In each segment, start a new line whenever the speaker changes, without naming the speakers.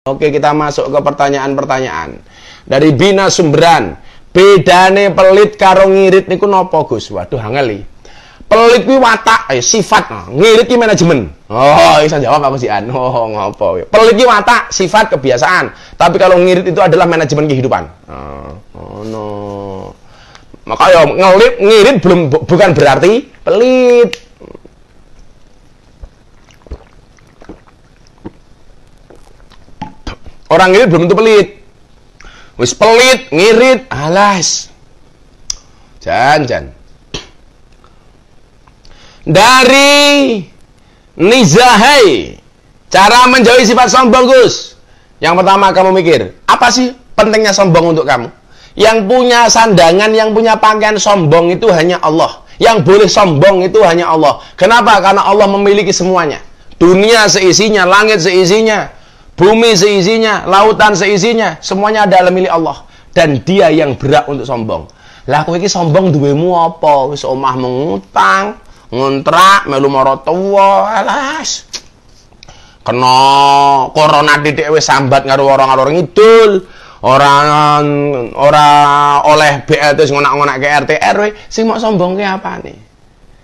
Oke, kita masuk ke pertanyaan-pertanyaan. Dari Bina Sumberan. Bedane pelit karo ngirit niku napa, Gus? Waduh, angel iki. Pelit kuwi watak, sifat. Ngirit ki manajemen. Oh, bisa jawab aku sih an. Oh, ngopo. Pelit ki watak, sifat, kebiasaan. Tapi kalau ngirit itu adalah manajemen kehidupan. Oh no. Maka ya ngirit bukan berarti pelit. Orang ngirit belum tentu pelit. Wis pelit, ngirit, alas. Jan. Dari Nizahai, cara menjauhi sifat sombong, Gus. Yang pertama kamu mikir, apa sih pentingnya sombong untuk kamu? Yang punya sandangan, yang punya pakaian sombong itu hanya Allah. Yang boleh sombong itu hanya Allah. Kenapa? Karena Allah memiliki semuanya. Dunia seisinya, langit seisinya, bumi seisinya, lautan seisinya, semuanya adalah milik Allah. Dan dia yang berhak untuk sombong. Lah kowe iki sombong duwemu apa? Wis omah mengutang, ngontrak, melu mara tuwa, alas. Kena corona titik wis sambat karo orang-orang ngidul. Ora oleh BLT ngonak-ngonak ke RT RW, sing mau sombongke apane?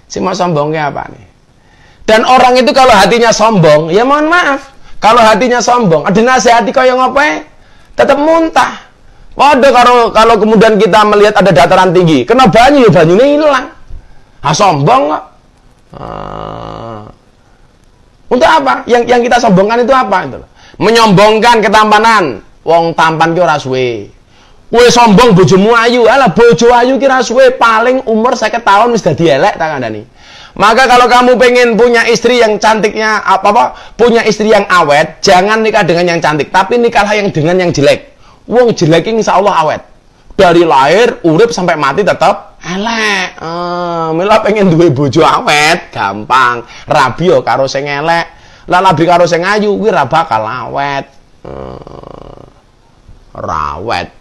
Sing mau sombongke apane? Dan orang itu kalau hatinya sombong, ya mohon maaf. Kalau hatinya sombong, ada nasihati kaya ngopo tetap muntah. Waduh, kalau kemudian kita melihat ada dataran tinggi, kena banyu, banyunya hilang. Sombong kok. Untuk apa? Yang kita sombongkan itu apa? Itu menyombongkan ketampanan. Wong tampan ki ora suwe. Kowe sombong bojomu ayu. Alah bojo ayu ki ora suwe, paling umur 50 tahun wis dadi elek tak kandhani. Maka kalau kamu pengen punya istri yang cantiknya punya istri yang awet, jangan nikah dengan yang cantik, tapi nikahlah yang dengan yang jelek. Wong jelek ini insyaallah awet. Dari lahir, urip sampai mati tetap elek. Mila pengen duwe bojo awet, gampang. Rabi yo karo sing elek. Lah labi karo sing ayu kuwi ora bakal awet. Rawet.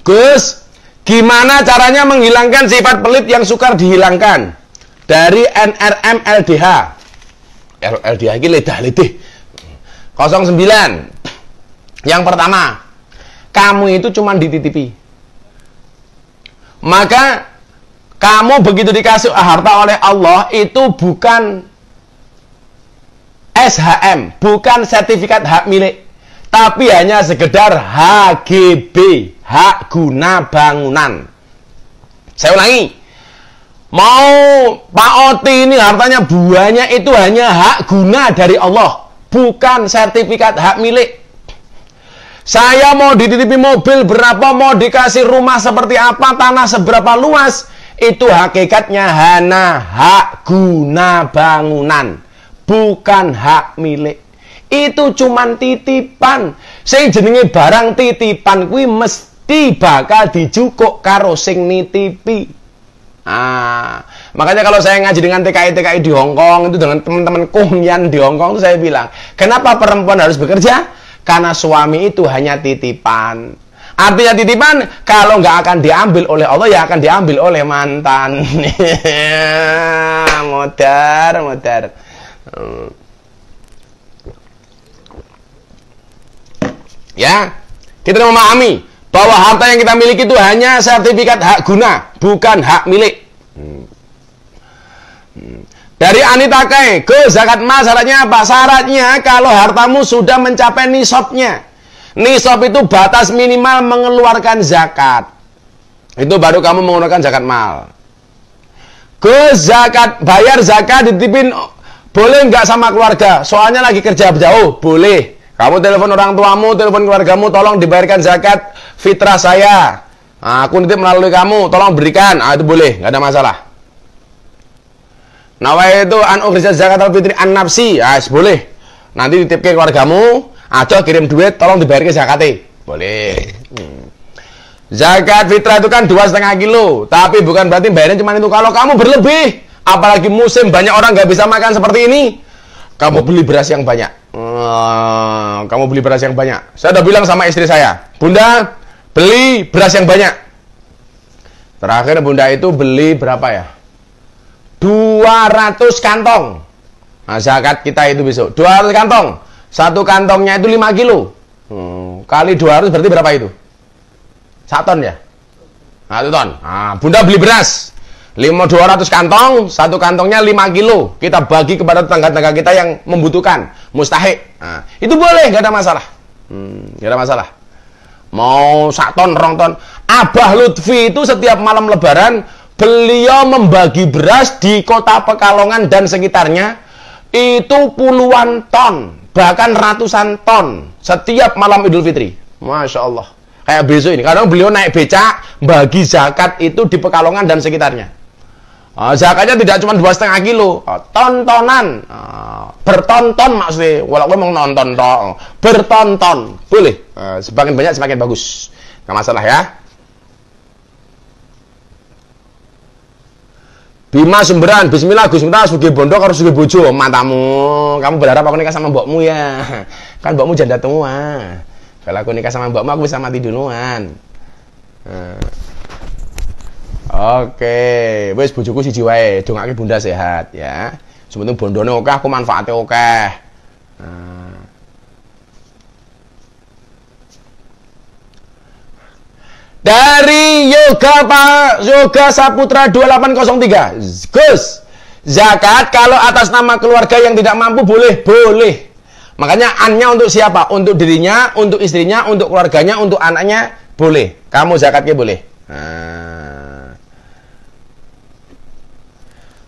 Gus, gimana caranya menghilangkan sifat pelit yang sukar dihilangkan? Dari NRM LDH. LDH ini lidah-lidih. 09. Yang pertama, kamu itu cuma dititipi. Maka kamu begitu dikasih harta oleh Allah itu bukan SHM, bukan sertifikat hak milik, tapi hanya sekedar HGB, hak guna bangunan. Saya ulangi, mau Pak Oti ini hartanya buahnya itu hanya hak guna dari Allah, bukan sertifikat hak milik. Saya mau dititipi mobil berapa, mau dikasih rumah seperti apa, tanah seberapa luas, itu hakikatnya hanya hak guna bangunan, bukan hak milik. Itu cuman titipan. Sing jenenge barang titipan kuwi mesti bakal dijukuk karo sing nitipi. Makanya kalau saya ngaji dengan TKI di Hongkong itu dengan teman-teman Kumyan di Hongkong itu saya bilang, kenapa perempuan harus bekerja? Karena suami itu hanya titipan. Artinya titipan, kalau nggak akan diambil oleh Allah, ya akan diambil oleh mantan. Modar. Ya, kita memahami bahwa harta yang kita miliki itu hanya sertifikat hak guna, bukan hak milik. Dari Anita Kai, ke zakat mal syaratnya apa? Syaratnya kalau hartamu sudah mencapai nisabnya. Nisab itu batas minimal mengeluarkan zakat. Itu baru kamu mengeluarkan zakat mal. Ke zakat, bayar zakat dititipin boleh nggak sama keluarga? Soalnya lagi kerja jauh, boleh. Kamu telepon orang tuamu, telepon keluargamu, tolong dibayarkan zakat fitrah saya. Aku nitip melalui kamu, tolong berikan. Itu boleh, nggak ada masalah. Nawaitu an ukhrija zakatal fitri an nafsi, boleh. Nanti dititip ke keluargamu, aja kirim duit, tolong dibayar ke zakatnya. Boleh. Zakat fitrah itu kan 2,5 kilo, tapi bukan berarti bayarnya cuma itu. Kalau kamu berlebih, apalagi musim banyak orang nggak bisa makan seperti ini, kamu beli beras yang banyak. Kamu beli beras yang banyak. Saya udah bilang sama istri saya, Bunda, beli beras yang banyak. Terakhir Bunda itu beli berapa ya? 200 kantong. Nah, zakat kita itu besok 200 kantong. Satu kantongnya itu 5 kilo. Kali 200 berarti berapa itu? 1 ton ya? 1 ton. Nah, Bunda beli beras 200 kantong, satu kantongnya 5 kilo. Kita bagi kepada tetangga-tetangga kita yang membutuhkan, mustahik. Nah, itu boleh, nggak ada masalah. Nggak ada masalah. Mau 1 ton, 2 ton. Abah Lutfi itu setiap malam lebaran, beliau membagi beras di kota Pekalongan dan sekitarnya, itu puluhan ton, bahkan ratusan ton, setiap malam Idul Fitri. Masya Allah. Kayak besok ini, kadang beliau naik becak, bagi zakat itu di Pekalongan dan sekitarnya. Zakatnya tidak cuma 2,5 kilo, tontonan, bertonton maksudnya. Walaupun mau nonton toh, bertonton, boleh. Semakin banyak semakin bagus, nggak masalah ya. Bima Sumberan, Bismillah Gus Miftah sugih bondo karo sugih bojo, matamu. Kamu berharap aku nikah sama mbokmu ya? Kan mbokmu janda tua. Kalau aku nikah sama mbokmu aku bisa mati duluan. Oke, wis bojoku siji wae, dongake Bunda sehat ya. Sementing bondone akeh, aku manfaate akeh. Dari Yoga Saputra 2803. Gus, zakat kalau atas nama keluarga yang tidak mampu boleh? Boleh. Makanya annya untuk siapa? Untuk dirinya, untuk istrinya, untuk keluarganya, untuk anaknya, boleh. Kamu zakatnya boleh.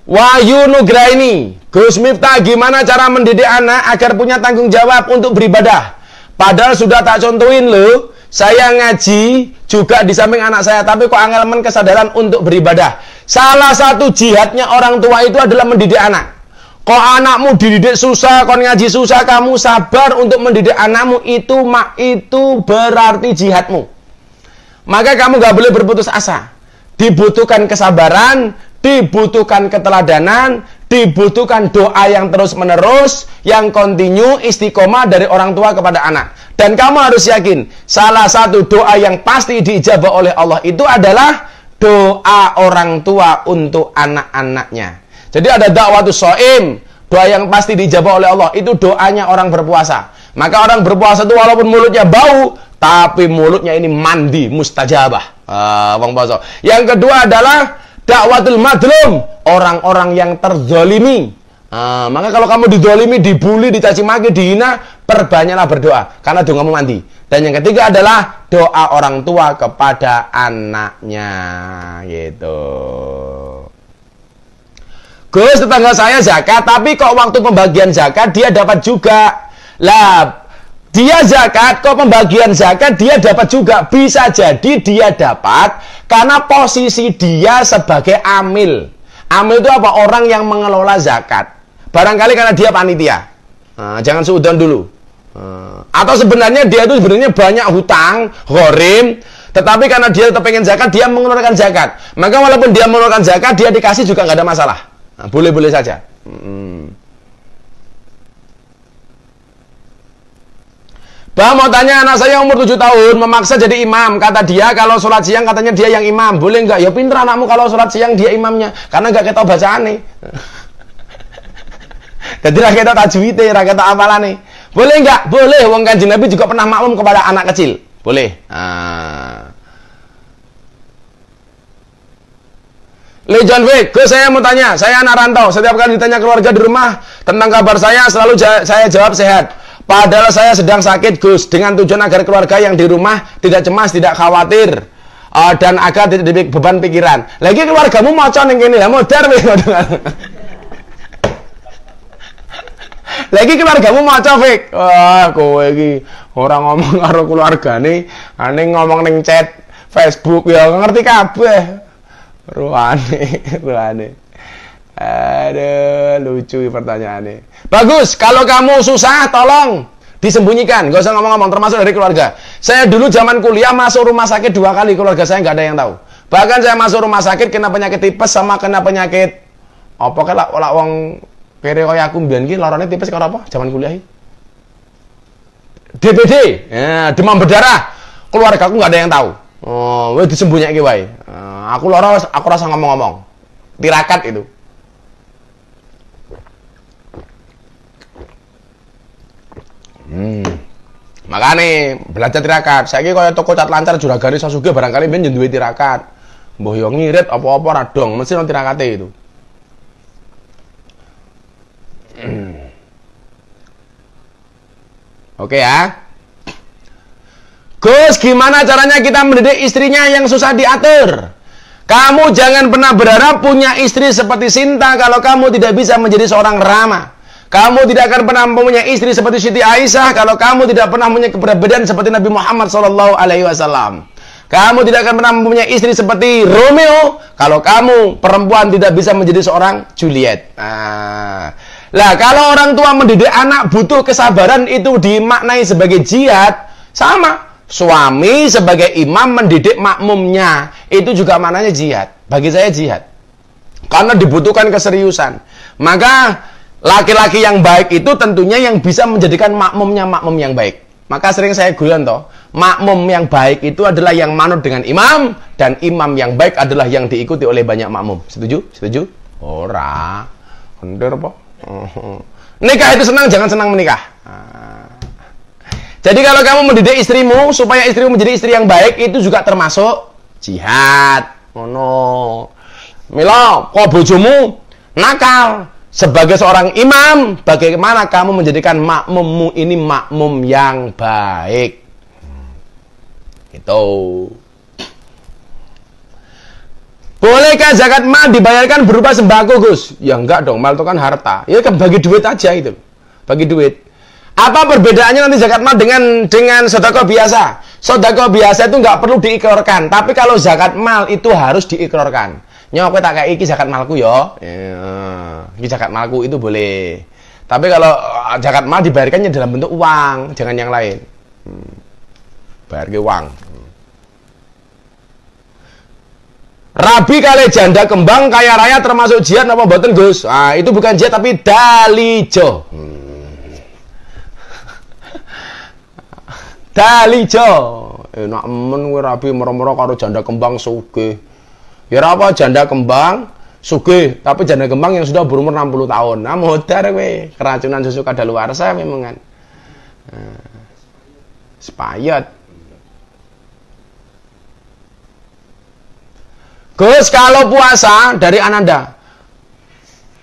Wahyu Nugraini, Gus Miftah, gimana cara mendidik anak agar punya tanggung jawab untuk beribadah? Padahal sudah tak contohin loh. Saya ngaji juga di samping anak saya, tapi kok angel kesadaran untuk beribadah. Salah satu jihadnya orang tua itu adalah mendidik anak. Kok anakmu dididik susah, kok ngaji susah, kamu sabar untuk mendidik anakmu, itu berarti jihadmu. Maka kamu gak boleh berputus asa. Dibutuhkan kesabaran, dibutuhkan keteladanan, dibutuhkan doa yang terus-menerus, yang kontinu, istiqomah dari orang tua kepada anak. Dan kamu harus yakin, salah satu doa yang pasti diijabah oleh Allah itu adalah doa orang tua untuk anak-anaknya. Jadi ada dakwatus shaim, doa yang pasti diijabah oleh Allah, itu doanya orang berpuasa. Maka orang berpuasa itu walaupun mulutnya bau, tapi mulutnya ini mandi, mustajabah. Yang kedua adalah dakwatul madlum, orang-orang yang terzolimi. Maka kalau kamu dizolimi, dibully, dicaci maki, dihina, perbanyaklah berdoa, karena doamu mandi. Dan yang ketiga adalah doa orang tua kepada anaknya, gitu. Gus, tetangga saya zakat, tapi kok waktu pembagian zakat dia dapat juga. Lah, dia zakat, kok pembagian zakat dia dapat juga. Bisa jadi dia dapat karena posisi dia sebagai amil. Amil itu apa? Orang yang mengelola zakat. Barangkali karena dia panitia. Jangan suudon dulu. Atau sebenarnya dia itu sebenarnya banyak hutang, ghorim, tetapi karena dia tetap pengen zakat, dia mengeluarkan zakat. Maka walaupun dia mengeluarkan zakat, dia dikasih juga nggak ada masalah. Boleh-boleh saja. Bah, mau tanya, anak saya umur 7 tahun memaksa jadi imam. Kata dia kalau sholat siang katanya dia yang imam. Boleh nggak? Ya pinter anakmu kalau sholat siang dia imamnya, karena nggak ketau bacaane. Jadi ra ketok tajwide, ra ketok apalane. Boleh nggak? Boleh. Wong Kanjeng Nabi juga pernah maklum kepada anak kecil. Boleh. Lejon Week, saya mau tanya, saya anak rantau. Setiap kali ditanya keluarga di rumah tentang kabar saya, selalu saya jawab sehat. Padahal saya sedang sakit, Gus. Dengan tujuan agar keluarga yang di rumah tidak cemas, tidak khawatir, dan agar tidak beban pikiran. Lagi keluargamu maca ning kene, ya modar weh. Lagi keluargamu maca Fik. Wah, kowe iki ora ngomong karo keluargane, ane ngomong ning chat Facebook ya ngerti kabeh. Ruane. Aduh, lucu pertanyaannya. Bagus, kalau kamu susah tolong disembunyikan, gak usah ngomong-ngomong, termasuk dari keluarga. Saya dulu zaman kuliah masuk rumah sakit 2 kali, keluarga saya nggak ada yang tahu. Bahkan saya masuk rumah sakit kena penyakit tipes sama kena penyakit apa kayak wong kere kaya aku mbiyen iki larane tipes karo apa zaman kuliah iki? DBD, ya, demam berdarah, keluarga aku nggak ada yang tahu. Oh, wes disembunyiake wae. Aku lara, aku rasa ngomong-ngomong. Tirakat itu. Makane belajar tirakat. Saiki kaya toko cat lancar juragane Sasuke barangkali ben duwe tirakat. Mbah yo ngirit apa-apa ra dong, mesti nang tirakate itu. Oke ya. Gus, gimana caranya kita mendidik istrinya yang susah diatur? Kamu jangan pernah berharap punya istri seperti Sinta kalau kamu tidak bisa menjadi seorang ramah. Kamu tidak akan pernah mempunyai istri seperti Siti Aisyah kalau kamu tidak pernah mempunyai kepribadian seperti Nabi Muhammad SAW. Kamu tidak akan pernah mempunyai istri seperti Romeo kalau kamu perempuan tidak bisa menjadi seorang Juliet. Lah kalau orang tua mendidik anak butuh kesabaran itu dimaknai sebagai jihad, sama. Suami sebagai imam mendidik makmumnya itu juga maknanya jihad. Bagi saya jihad. Karena dibutuhkan keseriusan. Maka laki-laki yang baik itu tentunya yang bisa menjadikan makmumnya makmum yang baik. Maka sering saya guyon toh, makmum yang baik itu adalah yang manut dengan imam, dan imam yang baik adalah yang diikuti oleh banyak makmum. Setuju? Setuju? Ora. Bener apa? Nikah itu senang, jangan senang menikah. Jadi kalau kamu mendidik istrimu supaya istrimu menjadi istri yang baik, itu juga termasuk jihad. Ngono. Mila, kok bojomu nakal? Sebagai seorang imam, bagaimana kamu menjadikan makmummu ini makmum yang baik? Itu. Bolehkah zakat mal dibayarkan berupa sembako, Gus? Ya enggak dong, mal itu kan harta. Ya kan bagi duit aja itu. Bagi duit. Apa perbedaannya nanti zakat mal dengan sedekah biasa? Sedekah biasa itu nggak perlu diikrarkan, tapi kalau zakat mal itu harus diikrarkan. Nyok kowe tak kayak iki zakat malku ya. Iki zakat malku itu boleh. Tapi kalau zakat mal dibayarkannya dalam bentuk uang, jangan yang lain. Bayar ke uang. Rabi kali janda kembang kaya raya termasuk jihad apa mboten, Gus? Ah, itu bukan jihad tapi dalijo. Dalijo. Enak men kowe rabi mero-mero karo janda kembang sugih. Ya apa janda kembang sugih, tapi janda kembang yang sudah berumur 60 tahun. Nah, modar kowe, keracunan susu kadaluarsa memang kan. Sepayat. Gus, kalau puasa dari Ananda,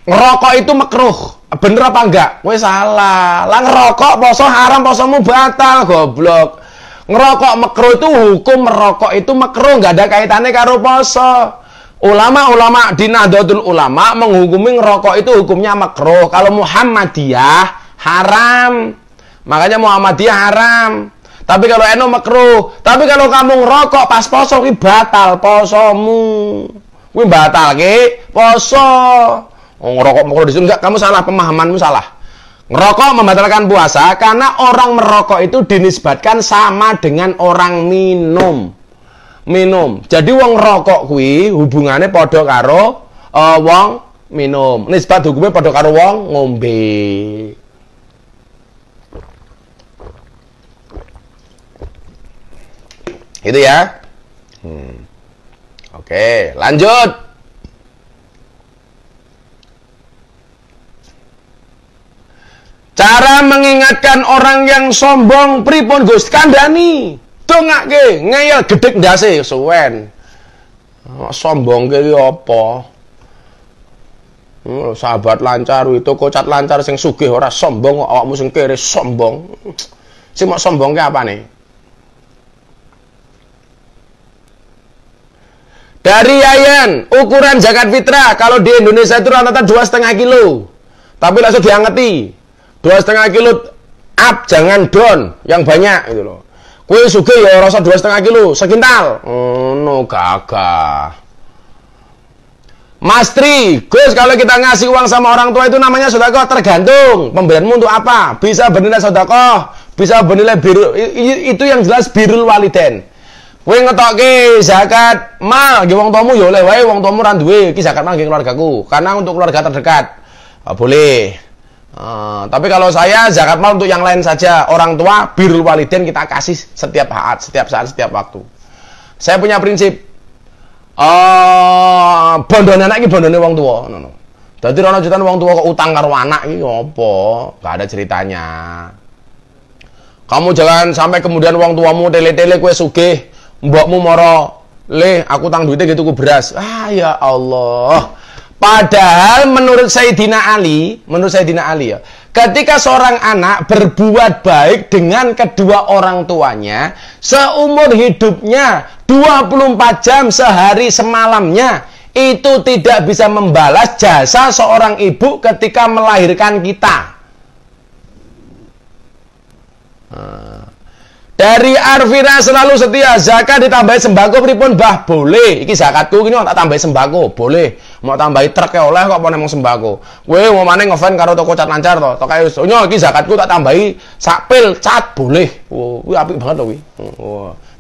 ngerokok itu makruh, bener apa enggak? Wes salah. Lah ngerokok poso haram, posomu batal, goblok. Ngerokok makruh itu hukum merokok itu makruh, enggak ada kaitannya karo poso. Ulama-ulama di Nahdlatul Ulama menghukumi ngerokok itu hukumnya makruh. Kalau Muhammadiyah haram. Makanya Muhammadiyah haram. Tapi kalau eno makruh. Tapi kalau kamu ngerokok pas poso ki batal posomu. Kuwi batal ki poso. Oh, ngerokok makruh disitu enggak, kamu salah, pemahamanmu salah. Ngerokok membatalkan puasa karena orang merokok itu dinisbatkan sama dengan orang minum. Minum. Jadi wong ngerokok kuwi hubungannya padha karo wong minum. Nisbat hukumnya padha karo wong ngombe. Itu ya. Oke, lanjut. Cara mengingatkan orang yang sombong pripun, Gus? Kandhani. Dongake, ngeyel gedhek ndase suwen. Sombong ki apa? Sahabat lancar itu kocat lancar sing sugih ora sombong, awakmu sing kere sombong. Sing mok sombongke apane? Dari Yayan, ukuran zakat fitrah kalau di Indonesia itu rata-rata 2,5 kilo. Tapi langsung diangeti. 2,5 kilo up, jangan down yang banyak gitu loh. Kue sugih ya rasa 2,5 kilo sekintal. No gagah. Mas Tri, Gus, kalau kita ngasih uang sama orang tua itu namanya sedekah, tergantung pemberianmu untuk apa. Bisa bernilai sedekah, bisa bernilai birrul, itu yang jelas birrul waliden. Kowe ngetokke zakat mal nggih wong tuamu ya oleh wae, wong tuamu ra duwe iki zakat mal nggih keluargaku. Karena untuk keluarga terdekat boleh. Tapi kalau saya zakat mal untuk yang lain saja. Orang tua birrul walidain kita kasih setiap saat, setiap waktu. Saya punya prinsip bondone anak iki bondone wong tua. Dadi rono jutaan wong tua kok utang karo anak iki apa? Gak ada ceritanya. Kamu jangan sampai kemudian wong tuamu tele-tele kowe sugih, mbokmu moro, "Le, aku utang duitnya gitu ku beras." Ya Allah. Padahal menurut Sayyidina Ali ya, ketika seorang anak berbuat baik dengan kedua orang tuanya, seumur hidupnya 24 jam sehari semalamnya, itu tidak bisa membalas jasa seorang ibu ketika melahirkan kita. Dari Arvina selalu setia, zakat ditambahi sembako pripun Mbah? Boleh. Iki zakatku ini tak tambahi sembako, boleh. Mau tambahi truk ya oleh kok apa nemong sembako. Kowe mau maneh ngefan karo toko cat lancar to. Tok kae nyo iki zakatku tak tambahi sakpil cat, boleh. Kuwi apik banget to kuwi.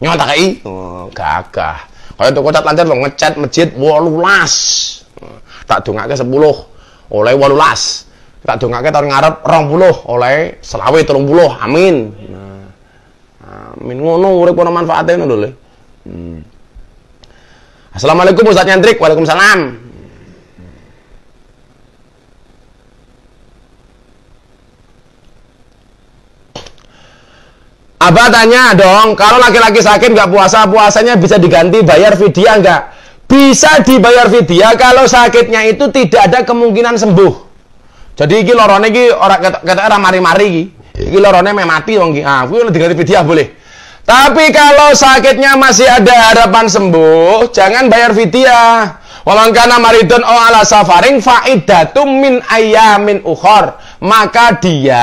Nyo tak kei. Gagah. Kaya toko cat lancar lo ngecat masjid 18. Tak dongake 10 oleh 18. Tak dongake tahun ngarep 20 oleh selawe 30. Amin. Amin ngono urip ono manfaate ngono lho. Assalamualaikum Ustaz Nyantrik. Waalaikumsalam. Abah tanya dong, kalau laki-laki sakit nggak puasa, puasanya bisa diganti bayar fidyah nggak? Bisa dibayar fidyah kalau sakitnya itu tidak ada kemungkinan sembuh. Jadi iki lorone iki ora ketok ora mari-mari iki. Iki lorone meh mati wong iki. Kuwi diganti fidyah boleh. Tapi kalau sakitnya masih ada harapan sembuh, jangan bayar fidyah. Wa man kana maridun aw ala safarin faidatum min ayyamin ukhor. Maka dia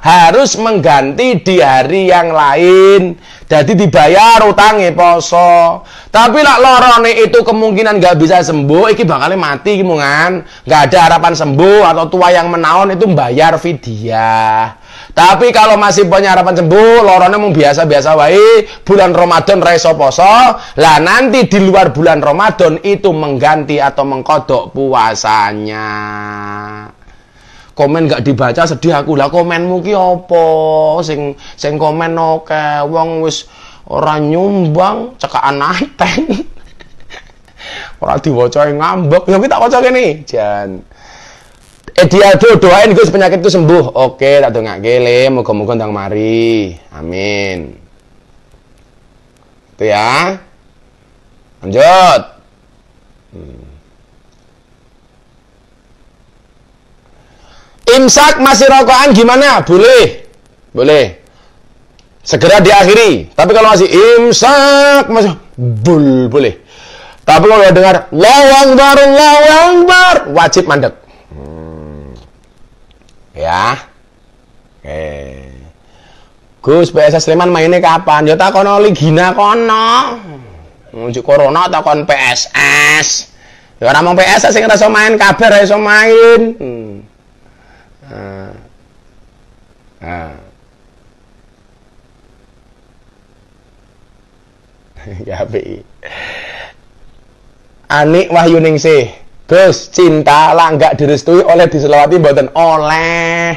harus mengganti di hari yang lain. Jadi dibayar utangnya poso. Tapi lak lorone itu kemungkinan nggak bisa sembuh, iki bakal mati iki mungan. Nggak ada harapan sembuh atau tua yang menaun itu bayar fidyah. Tapi kalau masih punya harapan sembuh, lorone mung biasa-biasa wae, bulan Ramadan ra iso poso, lah nanti di luar bulan Ramadan itu mengganti atau mengkodok puasanya. Komen gak dibaca sedih aku. Lah komenmu ki apa? Sing komen oke, wong wis ora nyumbang cekaan naten. Ora diwaca ngambek. Ya tak waca kene, Jan. Diado doain Gus penyakitku sembuh. Oke, tak dongake le, muga-muga ndang mari. Amin. Itu ya. Lanjut. Imsak masih rokokan gimana? Boleh. Boleh. Segera diakhiri. Tapi kalau masih imsak masih boleh. Tapi kalau dengar Allahu Akbar, wajib mandek. Ya. Gus PSS Sleman mainnya kapan? Ya takono Ligina kono. Ngunjuk corona takon PSS. Ya ora mung PSS sing rasa main kabeh ra iso main. Ya bi. Anik Wahyu Ningsih. Gus, cinta lah nggak direstui oleh diselawati mboten oleh.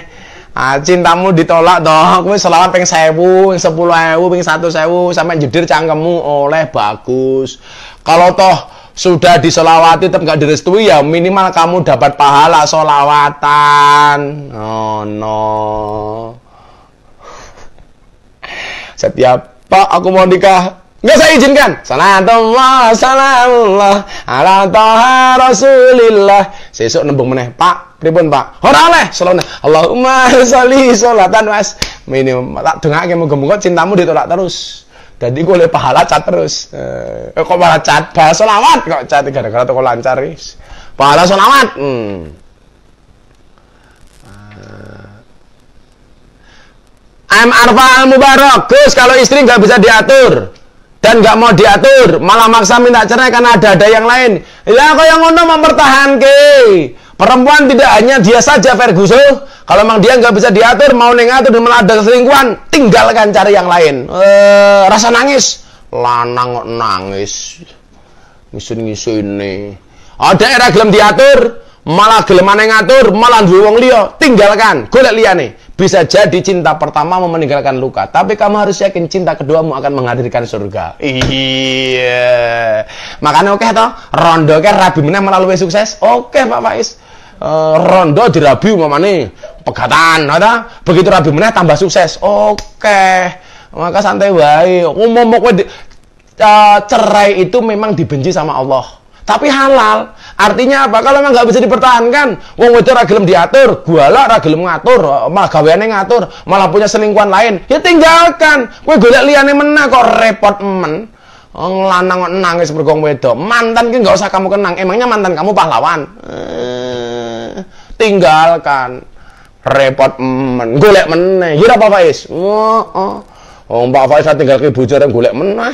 Cintamu ditolak toh. Kowe selawat ping 1000, 10.000, ping 100.000 sampai jedir cangkemmu oleh bagus. Kalau toh sudah diselawati tetap nggak direstui ya minimal kamu dapat pahala solawatan. Oh no. Setiap Pak aku mau nikah nggak saya izinkan. Salamullah ala taha rasulillah. Sesuk nembung meneh, Pak, pripun Pak? Ora oleh, selawat. Allahumma sholli sholatan was. Minimum tak dongake muga-muga cintamu ditolak terus. Jadi gue oleh pahala cat terus. Kok malah cat bahasa selawat kok cat gara-gara toko lancar wis. Pahala selawat. Arfa Al-Mubarak. Gus, kalau istri nggak bisa diatur dan nggak mau diatur, malah maksa minta cerai karena ada yang lain. Ya kok yang ngono mempertahanke. Perempuan tidak hanya dia saja Ferguson. Kalau memang dia nggak bisa diatur, mau nengatur dan malah ada selingkuhan, tinggalkan cari yang lain. Rasa nangis, lanang kok nangis, ngisun-ngisun nih. Ada era gelem diatur, malah gelemane ngatur, malah duwe wong liya, tinggalkan, golek liyane. Bisa jadi cinta pertama meninggalkan luka, tapi kamu harus yakin cinta keduamu akan menghadirkan surga. Iya. Makanya oke toh, rondo ke rabi meneh melalui sukses. Oke Pak Faiz. Rondo dirabi umpamane pegatan, ada. Begitu rabi meneh tambah sukses. Oke. Maka santai wae. Umum kowe cerai itu memang dibenci sama Allah. Tapi halal. Artinya apa? Kalau memang nggak bisa dipertahankan, wong wedok ra gelem diatur, gualak ra gelem ngatur, malah gaweane ngatur, malah punya selingkuhan lain, ya tinggalkan. Kowe golek liyane meneh kok repot men. Lanang kok nangis mergo wedok. Mantan ki nggak usah kamu kenang. Emangnya mantan kamu pahlawan? Tinggalkan. Repot men. Golek meneh. Ya apa Faiz? Mbak Faiz tinggal ke bojone golek meneh.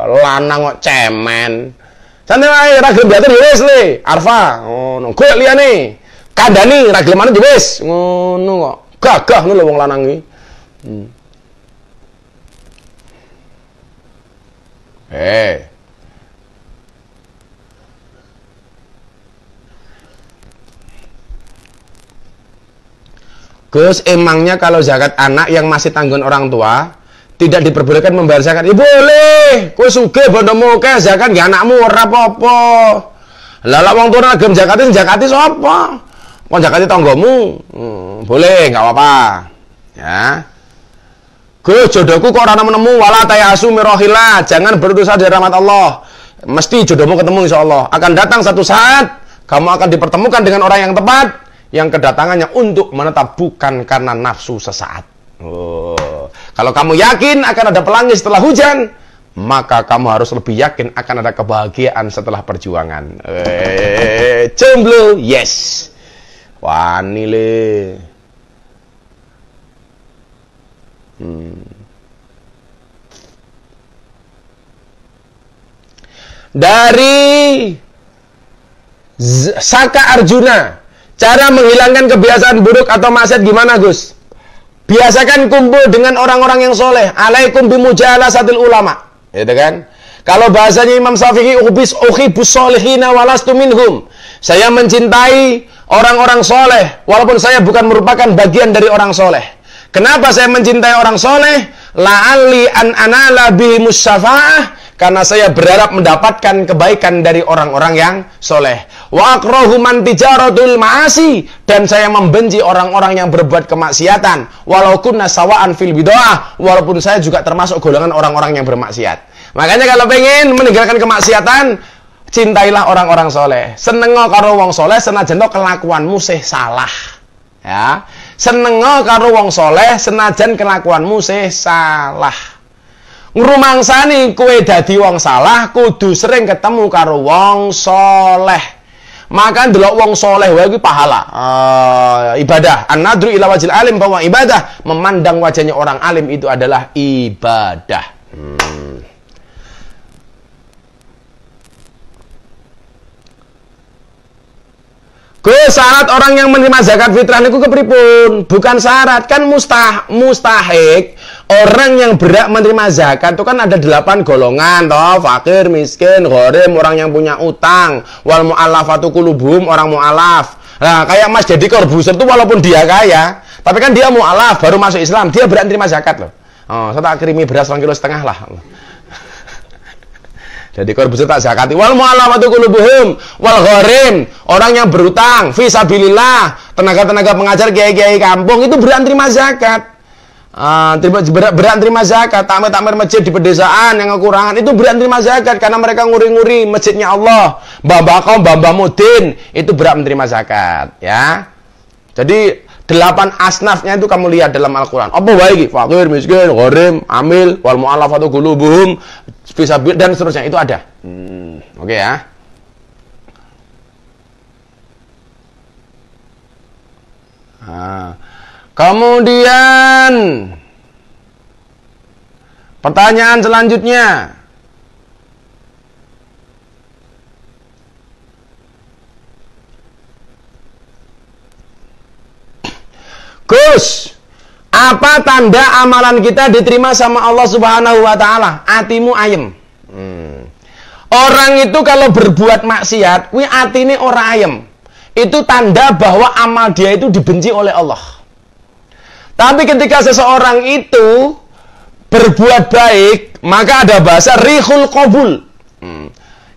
Lanang kok cemen. Santai wae ra gelem diatur wis le. Arfa ngono. Golek liyane. Kandhani ra gelem manut wis. Ngono kok. Gagah ngono lho wong lanang iki. Gus, emangnya kalau zakat anak yang masih tanggungan orang tua tidak diperbolehkan membayar zakat? Ya boleh. Kowe sugih bondomu akeh, zakat nggih anakmu ora apa-apa. Lah lek wong tuwa gelem zakati sapa? Kok zakati tanggamu? Boleh, enggak apa-apa. Ya. Gus, jodohku kok ora nemu-nemu, wala tayasu mirahillah. Jangan berputus asa dari rahmat Allah. Mesti jodohmu ketemu insyaallah. Akan datang satu saat kamu akan dipertemukan dengan orang yang tepat, yang kedatangannya untuk menetap, bukan karena nafsu sesaat. Kalau kamu yakin akan ada pelangi setelah hujan, maka kamu harus lebih yakin akan ada kebahagiaan setelah perjuangan. Jomblo, yes. Wani le. Dari Saka Arjuna, cara menghilangkan kebiasaan buruk atau maksiat gimana Gus? Biasakan kumpul dengan orang-orang yang soleh. Alaikum bimujalasatil ulama. Gitu kan? Kalau bahasanya Imam Syafi'i, uhibus solihina walastu minhum. Saya mencintai orang-orang soleh, walaupun saya bukan merupakan bagian dari orang soleh. Kenapa saya mencintai orang soleh? La'alli an anala bihimus syafa'ah. Karena saya berharap mendapatkan kebaikan dari orang-orang yang soleh. Wa akrahu man tijaratul ma'asi, dan saya membenci orang-orang yang berbuat kemaksiatan. Walau kunna sawa'an fil bid'ah, walaupun saya juga termasuk golongan orang-orang yang bermaksiat. Makanya kalau pengen meninggalkan kemaksiatan, cintailah orang-orang soleh. Senengo karo wong soleh, senajan kelakuanmu sih salah. Ya, senengo karo wong soleh, senajan kelakuanmu sih salah. Ngrumangsani kowe dadi wong salah, kudu sering ketemu karo wong soleh. Maka ndelok wong soleh wae kuwi pahala. Ibadah. An-nadru ila wajhil alim, bahwa ibadah, memandang wajahnya orang alim itu adalah ibadah. Syarat orang yang menerima zakat fitrah niku kepripun? Bukan syarat, kan mustahik. Orang yang berhak menerima zakat itu kan ada 8 golongan toh, fakir, miskin, gharim, orang yang punya utang, wal mu'allafatu qulubuhum, orang mu'allaf. Nah, kayak Mas Deddy Corbuzier itu walaupun dia kaya, tapi kan dia mu'allaf, baru masuk Islam, dia berhak menerima zakat loh. Saya tak kirimi beras 1,5 kilo lah. Jadi Corbuzier tak zakati. Wal mu'allafatu qulubuhum wal gharim, orang yang berutang, fi sabilillah, tenaga-tenaga pengajar, kiai-kiai kampung itu berhak menerima zakat. Berat terima zakat. Takmir masjid di pedesaan yang kekurangan itu berat terima zakat, karena mereka nguri-nguri masjidnya Allah. Mbah Mudin itu berat menerima zakat, ya. Jadi 8 asnafnya itu kamu lihat dalam Al-Quran. Apa wae iki? Fakir, miskin, gharim, amil, wal mu'allafatu qulubuhum, fisabil, dan seterusnya itu ada. Oke ya. Kemudian pertanyaan selanjutnya, Gus, apa tanda amalan kita diterima sama Allah Subhanahu wa Ta'ala? Atimu ayem. Orang itu kalau berbuat maksiat, kuwi atine ora ayem. Itu tanda bahwa amal dia itu dibenci oleh Allah. Tapi ketika seseorang itu berbuat baik, maka ada bahasa rihul qabul.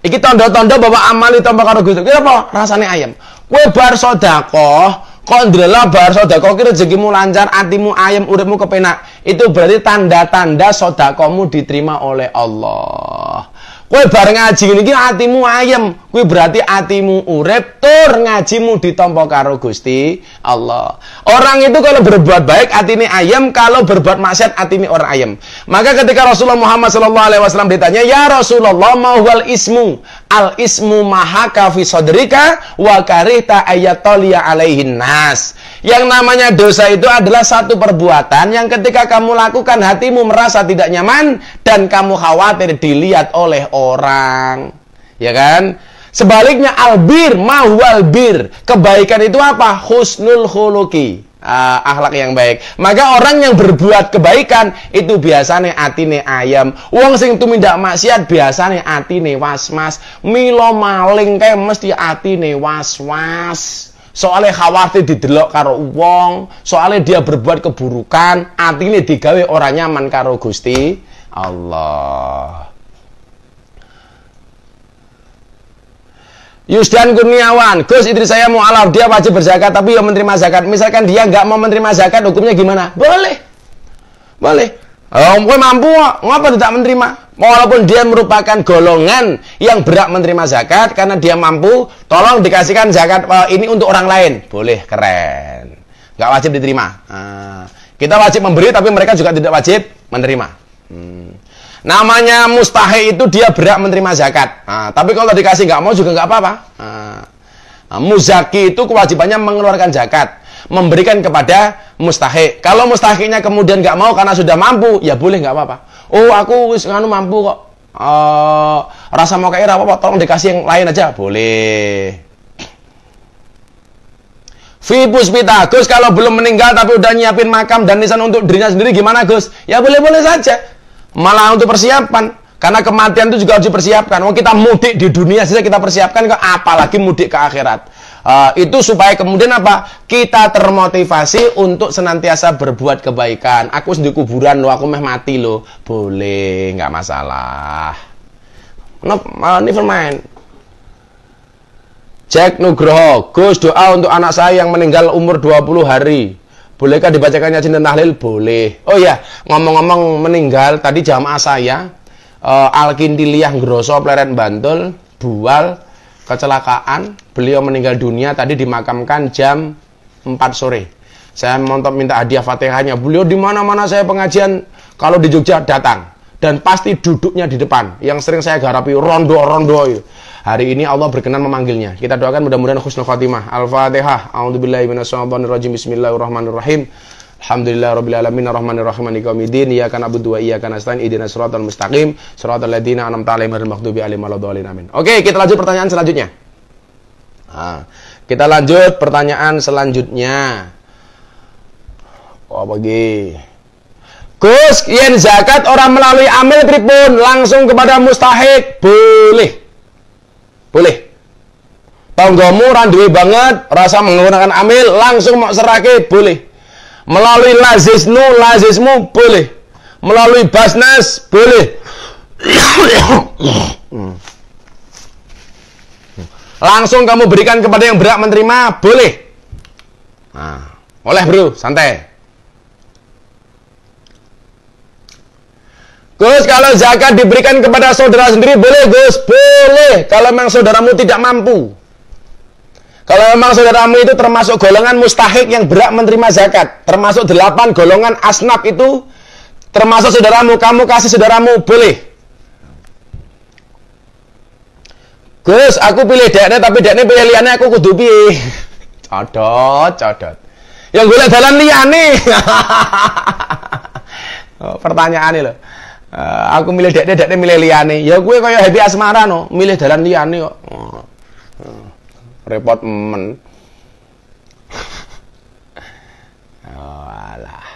Iki tanda-tanda bahwa amal itu tambah karo Gusti. Kira apa? Rasane ayem. Kowe bar sedekah, kok ndelok bar sedekah ki rezekimu lancar, atimu ayem, uripmu kepenak. Itu berarti tanda-tanda sedekahmu diterima oleh Allah. Kowe bar ngaji ngene iki atimu ayem, kuwi berarti atimu urip tur ngajimu ditampa karo Gusti Allah. Orang itu kalau berbuat baik atine ayem, kalau berbuat maksiat atine ora ayem. Maka ketika Rasulullah Muhammad sallallahu alaihi wasallam ditanya, "Ya Rasulullah, ma huwal ismu?" Al ismu mahaka fi sadrika wa karihta ayataliya alaihin nas. Yang namanya dosa itu adalah satu perbuatan yang ketika kamu lakukan hatimu merasa tidak nyaman dan kamu khawatir dilihat oleh orang. Ya kan? Sebaliknya albir, mahwal bir. Kebaikan itu apa? Husnul khuluqi. Akhlak yang baik. Maka orang yang berbuat kebaikan itu biasanya atine ayam. Wong sing tumindak maksiat biasanya atine was-was. Milo maling kae mesti atine was-was. Soalnya khawatir didelok karo wong, soalnya dia berbuat keburukan, atine digawe ora nyaman karo Gusti Allah. Yusdan Kurniawan, Gus, istri saya mau alaf, dia wajib berzakat tapi ya menerima zakat. Misalkan dia nggak mau menerima zakat, hukumnya gimana? Boleh, boleh. Gue mampu, ngapa tidak menerima? Walaupun dia merupakan golongan yang berhak menerima zakat karena dia mampu, tolong dikasihkan zakat ini untuk orang lain. Boleh, keren. Nggak wajib diterima. Kita wajib memberi, tapi mereka juga tidak wajib menerima. Namanya mustahil itu dia berhak menerima zakat. Tapi kalau dikasih nggak mau juga nggak apa-apa. Muzaki itu kewajibannya mengeluarkan zakat, memberikan kepada mustahil. Kalau mustahilnya kemudian nggak mau karena sudah mampu, ya boleh nggak apa-apa. Oh, aku nganu mampu kok. Rasa mau kayak apa-apa, tolong dikasih yang lain aja, boleh. Fibus pita, Gus, kalau belum meninggal tapi udah nyiapin makam dan nisan untuk dirinya sendiri gimana, Gus? Ya boleh-boleh saja. Malah untuk persiapan, karena kematian itu juga harus dipersiapkan. Kalau kita mudik di dunia saja kita persiapkan, apalagi mudik ke akhirat. Itu supaya kemudian apa? Kita termotivasi untuk senantiasa berbuat kebaikan. Aku di kuburan loh, aku meh mati loh. Boleh, nggak masalah. Never mind. Jack Nugroho, Gus, doa untuk anak saya yang meninggal umur 20 hari. Bolehkah dibacakannya cinta tahlil? Boleh. Oh ya, ngomong-ngomong meninggal, tadi jamaah saya Alkindiliah Grosso Pleret Bantul, Bual, kecelakaan. Beliau meninggal dunia tadi dimakamkan jam 4 sore. Saya minta hadiah Fatihahnya. Beliau di mana-mana saya pengajian, kalau di Jogja datang dan pasti duduknya di depan. Yang sering saya garapi rondo-rondo itu. Hari ini Allah berkenan memanggilnya. Kita doakan mudah-mudahan husnul khatimah. Al-Fatihah. A'udzubillahi minasyaitonirrajim. Bismillahirrahmanirrahim. Alhamdulillahirabbil alamin arrahmanirrahim maliki yaumiddin. Iyyaka na'budu wa iyyaka nasta'in. Ihdinas siratal mustaqim. Siratal ladzina an'amta 'alaihim ghairil maghdubi 'alaihim waladdallin. Amin. Oke, kita lanjut pertanyaan selanjutnya. Kita lanjut pertanyaan selanjutnya. Bagi Gus, yen zakat orang melalui amil pripun? Langsung kepada mustahik? Boleh. Boleh. Tanggamu randuwe banget, rasa menggunakan amil, langsung mau serake, boleh. Melalui lazismu, boleh. Melalui basnas, boleh. Langsung kamu berikan kepada yang berhak menerima, boleh. Boleh bro, santai. Gus, kalau zakat diberikan kepada saudara sendiri, boleh Gus? Boleh, kalau memang saudaramu tidak mampu. Kalau memang saudaramu itu termasuk golongan mustahik yang berhak menerima zakat, termasuk 8 golongan asnaf itu, termasuk saudaramu, kamu kasih saudaramu, boleh. Gus, aku pilih dekne, tapi dekne pilih liane, aku kudu piye? Codot. Yang golek dalan liyane. Pertanyaan ini loh. Aku milih dekne milih liyane. Ya gue kaya Happy Asmara no, milih dalan liyane kok. Repot men. Alah.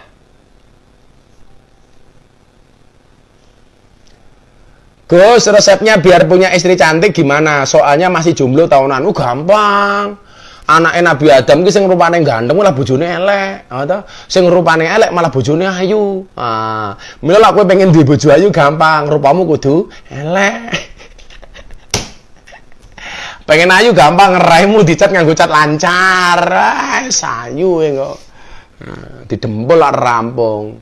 Gus, resepnya biar punya istri cantik gimana? Soalnya masih jomblo tahunan. Gampang. Anake Nabi Adam ki sing rupane ganteng malah bojone elek, atau sing rupane elek malah bojone ayu. Mila lek kowe pengen duwe bojo ayu gampang, rupamu kudu elek. Pengen ayu gampang, raimu dicat nganggo cat lancar. Sayu kok. Didempel lak rampung.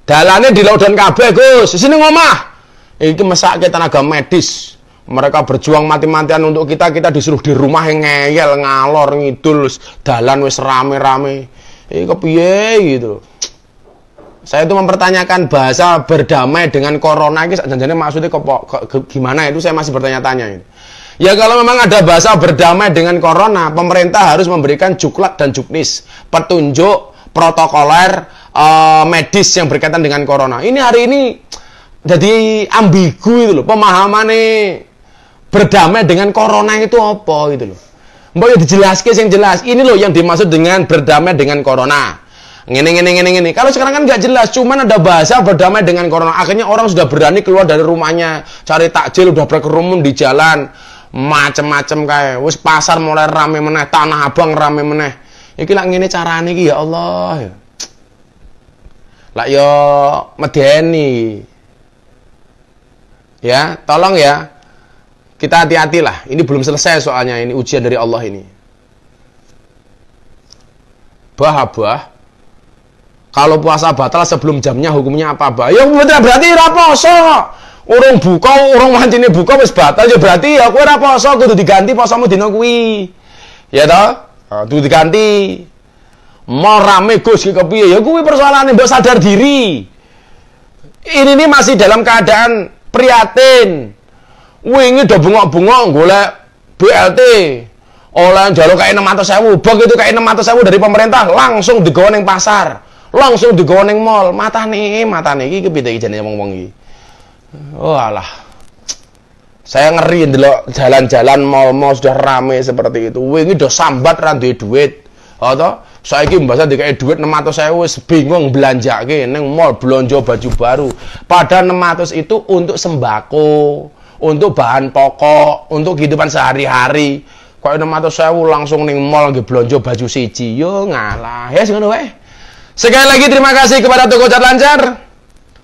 Dalane di laudan kabeh, Gus. Sini ngomah. Iki mesake tenaga medis. Mereka berjuang mati-matian untuk kita disuruh di rumah yang ngeyel, ngalor, ngidul, dalan wis rame-rame. Iki kepiye gitu. Saya itu mempertanyakan bahasa berdamai dengan corona ini janjane maksudnya gimana itu saya masih bertanya-tanya ini. Ya kalau memang ada bahasa berdamai dengan corona, pemerintah harus memberikan juklak dan juknis, petunjuk protokoler medis yang berkaitan dengan corona. Ini hari ini jadi ambigu itu loh, pemahamannya berdamai dengan corona itu apa gitu loh. Mbak ya dijelaskan yang jelas. Ini loh yang dimaksud dengan berdamai dengan corona. Ngene. Kalau sekarang kan nggak jelas, cuman ada bahasa berdamai dengan corona. Akhirnya orang sudah berani keluar dari rumahnya, cari takjil, udah berkerumun di jalan, macem-macem kayak. Wis pasar mulai rame meneh, Tanah Abang rame meneh. Iki lak ngene carane iki ya Allah ya. Lak yo medeni. Ya, tolong ya. Kita hati-hatilah. Ini belum selesai soalnya, ini ujian dari Allah ini. Bah. Kalau puasa batal sebelum jamnya hukumnya apa, Bah? Ya berarti ora poso. Urung buka, urung wancine buka wis batal ya berarti ya kowe ora poso, kudu diganti posomu dina kuwi. Ya toh? Kudu diganti. Mau rame Gus ki kepiye? Ya kuwi persoalane mbok sadar diri. Ini masih dalam keadaan prihatin. Wingi do bengok-bengok golek BLT. Oleh njaluk kae 600.000, bag itu kae 600.000 dari pemerintah langsung digawa ning pasar. Langsung digawa ning mall. Matane iki kepiye iki jane wong-wong iki. Oh alah. Saya ngeri ndelok jalan-jalan mall-mall sudah rame seperti itu. Wingi do sambat ra duwe duit. Atau saiki mbasa dikake duit 600.000 wis bingung belanjake ning mall belanja baju baru. Padahal 600 itu untuk sembako, untuk bahan pokok, untuk kehidupan sehari-hari. Kok 600.000 langsung ning mall nggih belanja baju siji. Yo ngalah. Ya ngono wae. Sekali lagi terima kasih kepada toko cat lancar.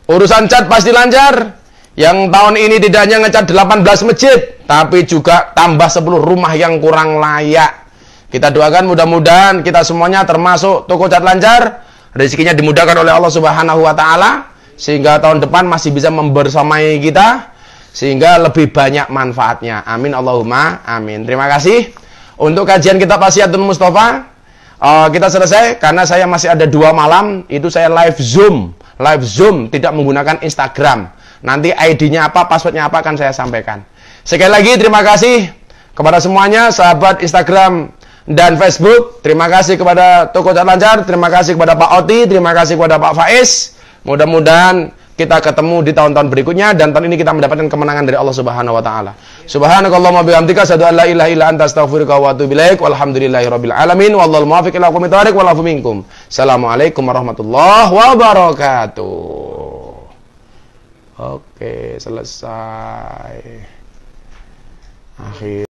Urusan cat pasti lancar. Yang tahun ini tidak hanya ngecat 18 masjid, tapi juga tambah 10 rumah yang kurang layak. Kita doakan mudah-mudahan kita semuanya termasuk toko cat lancar, rezekinya dimudahkan oleh Allah Subhanahu wa taala sehingga tahun depan masih bisa membersamai kita sehingga lebih banyak manfaatnya. Amin Allahumma amin. Terima kasih. Untuk kajian kitab Wasiatun Mustafa kita selesai karena saya masih ada 2 malam itu saya live Zoom tidak menggunakan Instagram. Nanti ID-nya apa, passwordnya apa akan saya sampaikan. Sekali lagi terima kasih kepada semuanya sahabat Instagram dan Facebook. Terima kasih kepada Toko Cat Lancar, terima kasih kepada Pak Oti, terima kasih kepada Pak Faiz. Mudah-mudahan kita ketemu di tahun-tahun berikutnya dan tahun ini kita mendapatkan kemenangan dari Allah Subhanahu wa taala. Subhanakallahumma bihamdika asyhadu an la ilaha illa anta astaghfiruka wa atubu ilaik. Walhamdulillahirabbil alamin. Wallahul muwaffiq ila aqwamit thoriq wal afu minkum. Assalamualaikum warahmatullahi wabarakatuh. Oke, selesai. Akhir